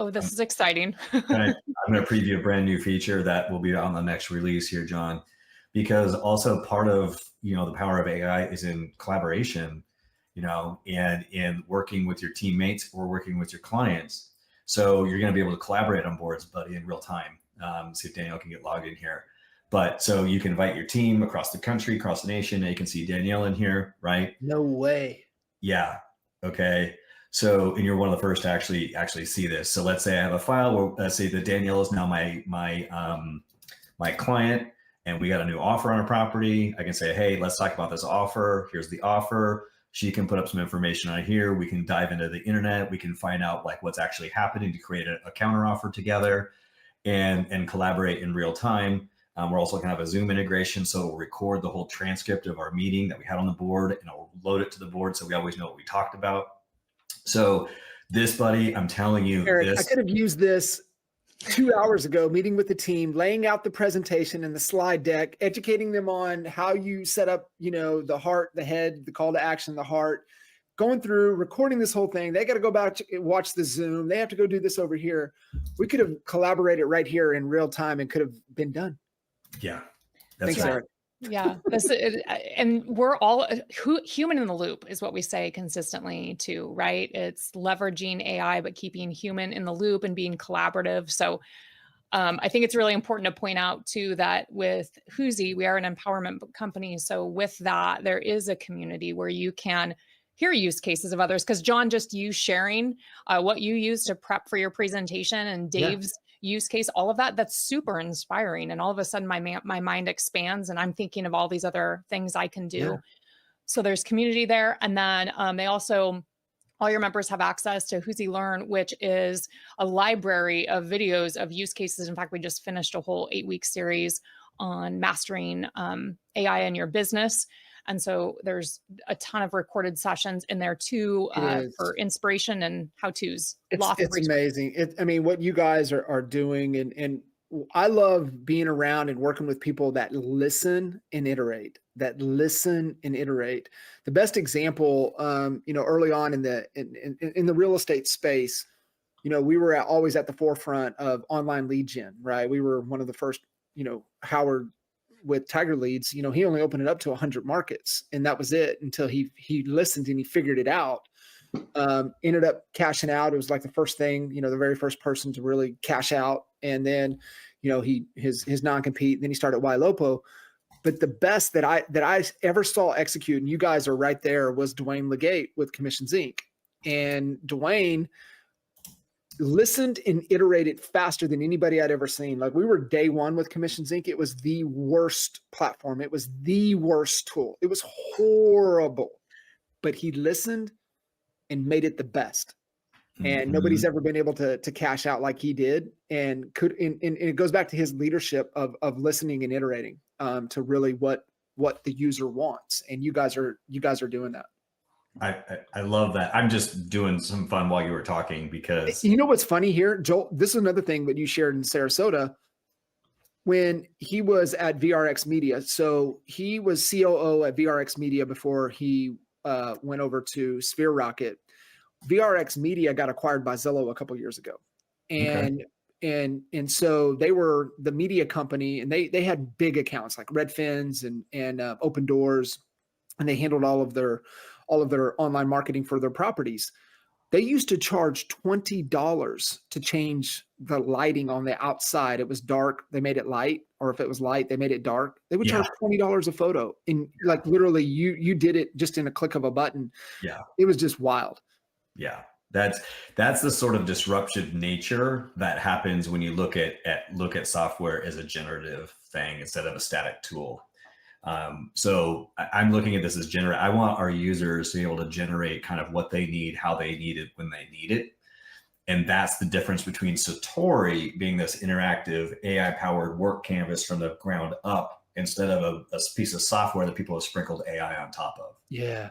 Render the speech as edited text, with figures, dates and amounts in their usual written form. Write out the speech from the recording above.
Oh, this is exciting. I'm going to preview a brand new feature that will be on the next release here, John, because also part of, the power of AI is in collaboration, and in working with your teammates or working with your clients. So you're going to be able to collaborate on boards, buddy, in real time. See if Danielle can get logged in here. But so you can invite your team across the country, across the nation, and you can see Danielle in here, right? No way. Yeah. Okay. So, and you're one of the first to actually see this. So let's say I have a file where, let's say that Danielle is now my client, and we got a new offer on a property. I can say, hey, let's talk about this offer. Here's the offer. She can put up some information on here. We can dive into the internet. We can find out like what's actually happening to create a counter offer together, and collaborate in real time. We're also going to have a Zoom integration, so we'll record the whole transcript of our meeting that we had on the board, and I'll load it to the board so we always know what we talked about. So this, buddy, I'm telling you, Eric, I could have used this 2 hours ago, meeting with the team, laying out the presentation and the slide deck, educating them on how you set up, the heart, the head, the call to action, the heart, going through, recording this whole thing. They got to go back to watch the Zoom. They have to go do this over here. We could have collaborated right here in real time and could have been done. Yeah. Thanks, Eric. Yeah. And we're all human in the loop is what we say consistently too, right? It's leveraging AI, but keeping human in the loop and being collaborative. So I think it's really important to point out too, that with Huzi, we are an empowerment company. So with that, there is a community where you can hear use cases of others. Because John, just you sharing what you use to prep for your presentation, and Dave's use case, all of that, that's super inspiring. And all of a sudden my mind expands and I'm thinking of all these other things I can do. Yeah. So there's community there. And then they also, all your members have access to Huzi Learn, which is a library of videos of use cases. In fact, we just finished a whole 8-week series on mastering AI in your business. And so there's a ton of recorded sessions in there too for inspiration and how-tos. It's amazing. What you guys are doing, and I love being around and working with people that listen and iterate, The best example, early on in the real estate space, we were always at the forefront of online lead gen, right? We were one of the first, Howard with Tiger Leads, he only opened it up to 100 markets, and that was it until he listened and he figured it out. Ended up cashing out. It was like the first thing, the very first person to really cash out. And then, his non-compete, then he started YLOPO. But the best that I ever saw execute, and you guys are right there, was Dwayne Legate with Commissions Inc. And Dwayne listened and iterated faster than anybody I'd ever seen. Like, we were day one with Commissions Inc. It was the worst platform. It was the worst tool. It was horrible, but he listened and made it the best. And nobody's ever been able to cash out like he did, and it goes back to his leadership of listening and iterating to really what the user wants. And you guys are doing that. I love that. I'm just doing some fun while you were talking, because you know what's funny here, Joel, this is another thing that you shared in Sarasota when he was at VRX Media. So he was COO at VRX Media before he went over to Sphere Rocket. VRX Media got acquired by Zillow a couple years ago. And so they were the media company, and they had big accounts like Redfins and Open Doors, and they handled all of their online marketing for their properties. They used to charge $20 to change the lighting on the outside. It was dark, they made it light, or if it was light, they made it dark. They would charge $20 a photo. And like literally you did it just in a click of a button. Yeah. It was just wild. Yeah. That's the sort of disruptive nature that happens when you look at software as a generative thing instead of a static tool. So I'm looking at this as I want our users to be able to generate kind of what they need, how they need it, when they need it. And that's the difference between Satori being this interactive AI powered work canvas from the ground up, instead of a piece of software that people have sprinkled AI on top of. Yeah.